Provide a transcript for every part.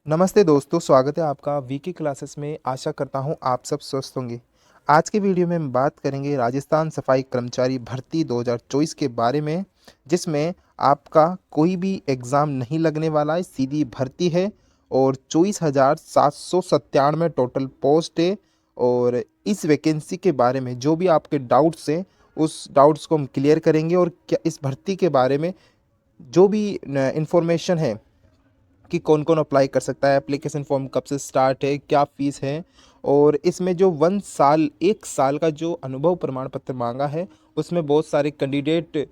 नमस्ते दोस्तों, स्वागत है आपका वीके क्लासेस में। आशा करता हूँ आप सब स्वस्थ होंगे। आज के वीडियो में हम बात करेंगे राजस्थान सफाई कर्मचारी भर्ती 2024 के बारे में, जिसमें आपका कोई भी एग्ज़ाम नहीं लगने वाला है, सीधी भर्ती है और 24,797 टोटल पोस्ट है। और इस वैकेंसी के बारे में जो भी आपके डाउट्स हैं, उस डाउट्स को हम क्लियर करेंगे और क्या इस भर्ती के बारे में जो भी इंफॉर्मेशन है कि कौन कौन अप्लाई कर सकता है, एप्लीकेशन फॉर्म कब से स्टार्ट है, क्या फ़ीस है, और इसमें जो 1 साल का जो अनुभव प्रमाण पत्र मांगा है, उसमें बहुत सारे कैंडिडेट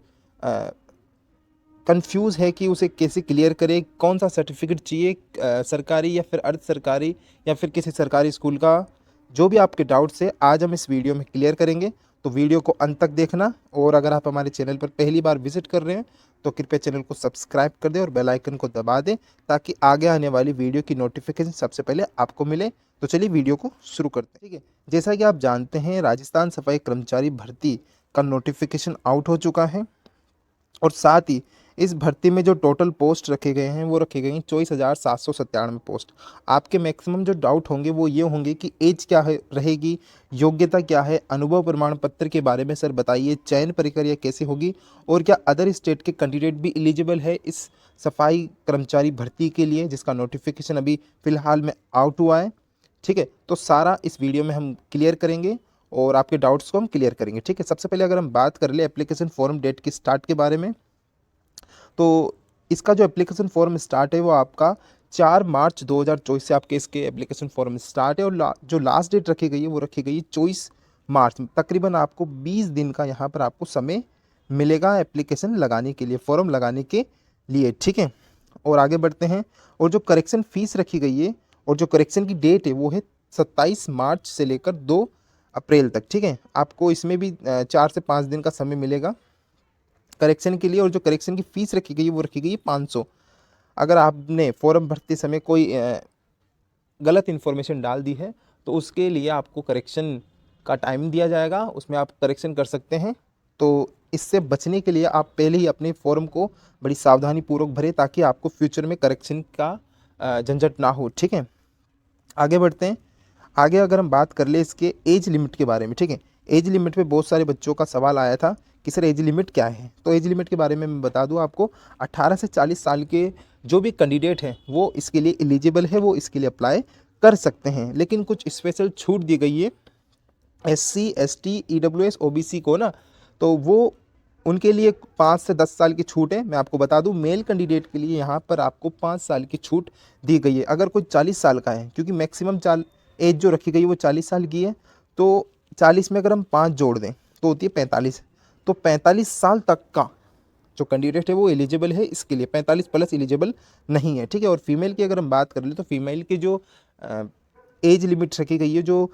कंफ्यूज है कि उसे कैसे क्लियर करे, कौन सा सर्टिफिकेट चाहिए, सरकारी या फिर अर्ध सरकारी या फिर किसी सरकारी स्कूल का। जो भी आपके डाउट्स है आज हम इस वीडियो में क्लियर करेंगे, तो वीडियो को अंत तक देखना। और अगर आप हमारे चैनल पर पहली बार विजिट कर रहे हैं तो कृपया चैनल को सब्सक्राइब कर दें और बेल आइकन को दबा दें, ताकि आगे आने वाली वीडियो की नोटिफिकेशन सबसे पहले आपको मिले। तो चलिए वीडियो को शुरू करते हैं। ठीक है, जैसा कि आप जानते हैं, राजस्थान सफाई कर्मचारी भर्ती का नोटिफिकेशन आउट हो चुका है और साथ ही इस भर्ती में जो टोटल पोस्ट रखे गए हैं वो रखे गए हैं 24,797 पोस्ट। आपके मैक्सिमम जो डाउट होंगे वो ये होंगे कि एज क्या है रहेगी, योग्यता क्या है, अनुभव प्रमाण पत्र के बारे में सर बताइए, चयन प्रक्रिया कैसे होगी, और क्या अदर स्टेट के कैंडिडेट भी एलिजिबल है इस सफाई कर्मचारी भर्ती के लिए, जिसका नोटिफिकेशन अभी फ़िलहाल में आउट हुआ है। ठीक है, तो सारा इस वीडियो में हम क्लियर करेंगे और आपके डाउट्स को हम क्लियर करेंगे। ठीक है, सबसे पहले अगर हम बात कर ले एप्लीकेशन फॉर्म डेट की स्टार्ट के बारे में, तो इसका जो एप्लीकेशन फॉर्म स्टार्ट है वो आपका 4 मार्च 2024 से आपके इसके एप्लीकेशन फॉर्म स्टार्ट है। और जो लास्ट डेट रखी गई है वो रखी गई है 24 मार्च। तकरीबन आपको 20 दिन का यहाँ पर आपको समय मिलेगा एप्लीकेशन लगाने के लिए, फॉर्म लगाने के लिए। ठीक है, और आगे बढ़ते हैं। और जो करेक्शन फ़ीस रखी गई है और जो करेक्शन की डेट है वो है 27 मार्च से लेकर 2 अप्रैल तक। ठीक है, आपको इसमें भी 4 से 5 दिन का समय मिलेगा करेक्शन के लिए। और जो करेक्शन की फ़ीस रखी गई है वो रखी गई है 500। अगर आपने फॉर्म भरते समय कोई गलत इन्फॉर्मेशन डाल दी है तो उसके लिए आपको करेक्शन का टाइम दिया जाएगा, उसमें आप करेक्शन कर सकते हैं। तो इससे बचने के लिए आप पहले ही अपने फॉर्म को बड़ी सावधानी पूर्वक भरें, ताकि आपको फ्यूचर में करेक्शन का झंझट ना हो। ठीक है, आगे बढ़ते हैं। आगे अगर हम बात कर ले इसके एज लिमिट के बारे में। ठीक है, एज लिमिट पे बहुत सारे बच्चों का सवाल आया था कि सर एज लिमिट क्या है। तो एज लिमिट के बारे में मैं बता दूं आपको, 18 से 40 साल के जो भी कैंडिडेट हैं वो इसके लिए एलिजिबल है, वो इसके लिए अप्लाई कर सकते हैं। लेकिन कुछ स्पेशल छूट दी गई है SC ST EWS OBC को ना, तो वो उनके लिए 5 से 10 साल की छूट है। मैं आपको बता दूं, मेल कैंडिडेट के लिए यहाँ पर आपको 5 साल की छूट दी गई है। अगर कोई 40 साल का है, क्योंकि मैक्सिमम एज जो रखी गई है वो 40 साल की है, तो 40 में अगर हम 5 जोड़ दें तो होती है 45। तो 45 साल तक का जो कैंडिडेट है वो एलिजिबल है इसके लिए, 45 प्लस एलिजिबल नहीं है। ठीक है, और फीमेल की अगर हम बात कर ले तो फीमेल की जो एज लिमिट रखी गई है, जो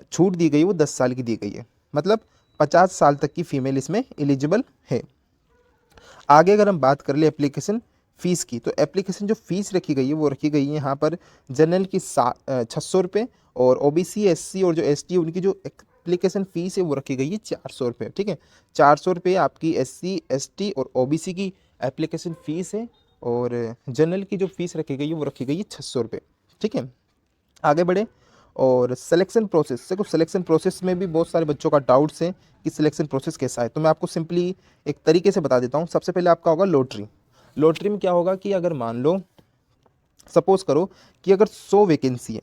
छूट दी गई है वो 10 साल की दी गई है। मतलब 50 साल तक की फीमेल इसमें एलिजिबल है। आगे अगर हम बात कर ले एप्लीकेशन फ़ीस की, तो एप्लीकेशन जो फ़ीस रखी गई है वो रखी गई है यहाँ पर जनरल की 600 रुपये, और OBC SC और जो ST उनकी जो एप्लीकेशन फ़ीस है वो रखी गई है 400 रुपये। ठीक है, 400 रुपये आपकी SC ST और OBC की एप्लीकेशन फ़ीस है, और जनरल की जो फ़ीस रखी गई है वो रखी गई है 600 रुपये। ठीक है, आगे बढ़े। और सिलेक्शन प्रोसेस, देखो सिलेक्शन प्रोसेस में भी बहुत सारे बच्चों का डाउट्स है कि सिलेक्शन प्रोसेस कैसा है, तो मैं आपको सिंपली एक तरीके से बता देता हूँ। सबसे पहले आपका होगा लॉटरी। लॉटरी में क्या होगा कि अगर मान लो, सपोज करो कि अगर 100 वैकेंसी है,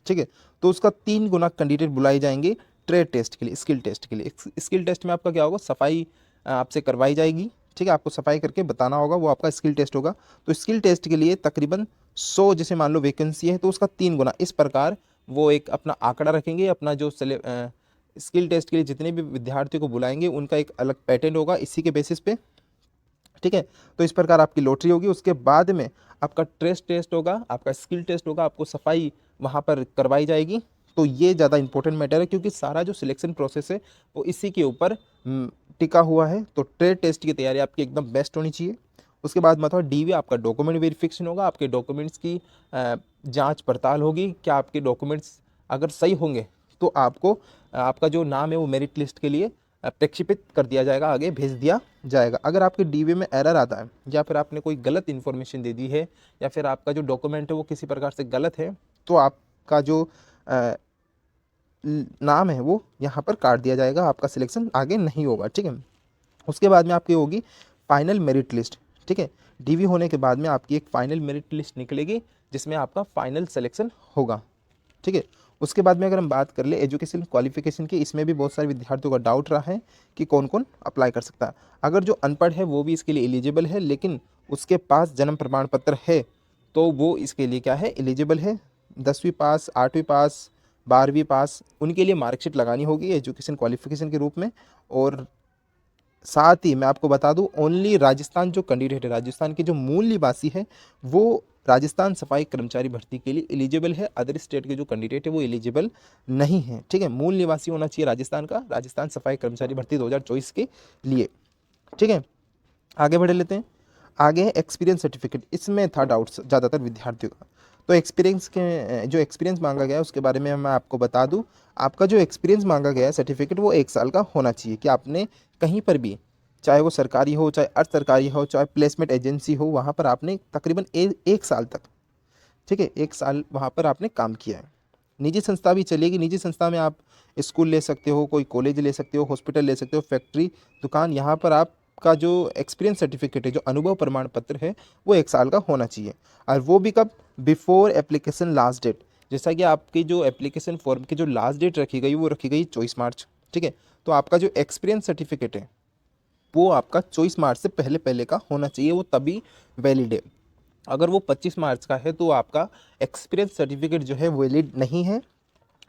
ठीक है, तो उसका 3 गुना कैंडिडेट बुलाए जाएंगे ट्रेड टेस्ट के लिए, स्किल टेस्ट के लिए। स्किल टेस्ट में आपका क्या होगा, सफाई आपसे करवाई जाएगी। ठीक है, आपको सफाई करके बताना होगा, वो आपका स्किल टेस्ट होगा। तो स्किल टेस्ट के लिए तकरीबन 100 जैसे मान लो वैकेंसी है, तो उसका 3 गुना, इस प्रकार वो एक अपना आंकड़ा रखेंगे। अपना जो स्किल टेस्ट के लिए जितने भी विद्यार्थियों को बुलाएंगे उनका एक अलग पैटर्न होगा इसी के बेसिस पे। ठीक है, तो इस प्रकार आपकी लॉटरी होगी। उसके बाद में आपका ट्रेस टेस्ट होगा, आपका स्किल टेस्ट होगा, आपको सफाई वहाँ पर करवाई जाएगी। तो ये ज़्यादा इंपॉर्टेंट मैटर है, क्योंकि सारा जो सिलेक्शन प्रोसेस है वो इसी के ऊपर टिका हुआ है। तो ट्रेड टेस्ट की तैयारी आपकी एकदम बेस्ट होनी चाहिए। उसके बाद मतलब DV आपका डॉक्यूमेंट वेरिफिकेशन होगा, आपके डॉक्यूमेंट्स की जांच पड़ताल होगी। क्या आपके डॉक्यूमेंट्स अगर सही होंगे तो आपको आपका जो नाम है वो मेरिट लिस्ट के लिए प्रक्षेपित कर दिया जाएगा, आगे भेज दिया जाएगा। अगर आपके डीवी में एरर आता है या फिर आपने कोई गलत इन्फॉर्मेशन दे दी है या फिर आपका जो डॉक्यूमेंट है वो किसी प्रकार से गलत है, तो आपका जो नाम है वो यहाँ पर काट दिया जाएगा, आपका सिलेक्शन आगे नहीं होगा। ठीक है, उसके बाद में आपकी होगी फाइनल मेरिट लिस्ट। ठीक है, डीवी होने के बाद में आपकी एक फाइनल मेरिट लिस्ट निकलेगी जिसमें आपका फाइनल सिलेक्शन होगा। ठीक है, उसके बाद में अगर हम बात कर ले एजुकेशन क्वालिफिकेशन की, इसमें भी बहुत सारे विद्यार्थियों का डाउट रहा है कि कौन कौन अप्लाई कर सकता है। अगर जो अनपढ़ है वो भी इसके लिए एलिजिबल है, लेकिन उसके पास जन्म प्रमाण पत्र है तो वो इसके लिए क्या है, एलिजिबल है। 10वीं पास, 8वीं पास, 12वीं पास, उनके लिए मार्कशीट लगानी होगी एजुकेशन क्वालिफिकेशन के रूप में। और साथ ही मैं आपको बता दूं, ओनली राजस्थान जो कैंडिडेट है, राजस्थान के जो मूल निवासी है वो राजस्थान सफाई कर्मचारी भर्ती के लिए एलिजिबल है। अदर स्टेट के जो कैंडिडेट है वो एलिजिबल नहीं है। ठीक है, मूल निवासी होना चाहिए राजस्थान का, राजस्थान सफाई कर्मचारी भर्ती 2024 के लिए। ठीक है, आगे बढ़ लेते हैं। आगे है एक्सपीरियंस सर्टिफिकेट। इसमें था डाउट्स ज़्यादातर विद्यार्थियों का, तो एक्सपीरियंस के जो एक्सपीरियंस मांगा गया है उसके बारे में मैं आपको बता दूं। आपका जो एक्सपीरियंस मांगा गया है सर्टिफिकेट वो 1 साल का होना चाहिए, कि आपने कहीं पर भी, चाहे वो सरकारी हो, चाहे अर्ध सरकारी हो, चाहे प्लेसमेंट एजेंसी हो, वहाँ पर आपने तकरीबन 1 साल तक, ठीक है, 1 साल वहाँ पर आपने काम किया है। निजी संस्था भी चलेगी, निजी संस्था में आप स्कूल ले सकते हो, कोई कॉलेज ले सकते हो, हॉस्पिटल ले सकते हो, फैक्ट्री, दुकान, यहाँ पर आपका जो एक्सपीरियंस सर्टिफिकेट है, जो अनुभव प्रमाण पत्र है, वो 1 साल का होना चाहिए। और वो भी कब, बिफोर एप्लीकेशन लास्ट डेट। जैसा कि आपकी जो एप्लीकेशन फॉर्म की जो लास्ट डेट रखी गई वो रखी गई 24 मार्च। ठीक है, तो आपका जो एक्सपीरियंस सर्टिफिकेट है वो आपका 24 मार्च से पहले पहले का होना चाहिए, वो तभी वैलिड है। अगर वो 25 मार्च का है तो आपका एक्सपीरियंस सर्टिफिकेट जो है वैलिड नहीं है।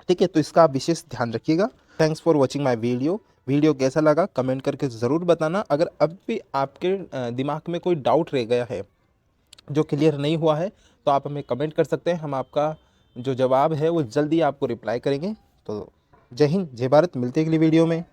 ठीक है, तो इसका आप विशेष ध्यान रखिएगा। Thanks for watching my video कैसा लगा कमेंट करके ज़रूर बताना। अगर अब भी आपके दिमाग में कोई डाउट रह गया है जो क्लियर नहीं हुआ है तो आप हमें कमेंट कर सकते हैं, हम आपका जो जवाब है वो जल्दी आपको रिप्लाई करेंगे। तो जय हिंद, जय भारत, मिलते हैं अगली वीडियो में।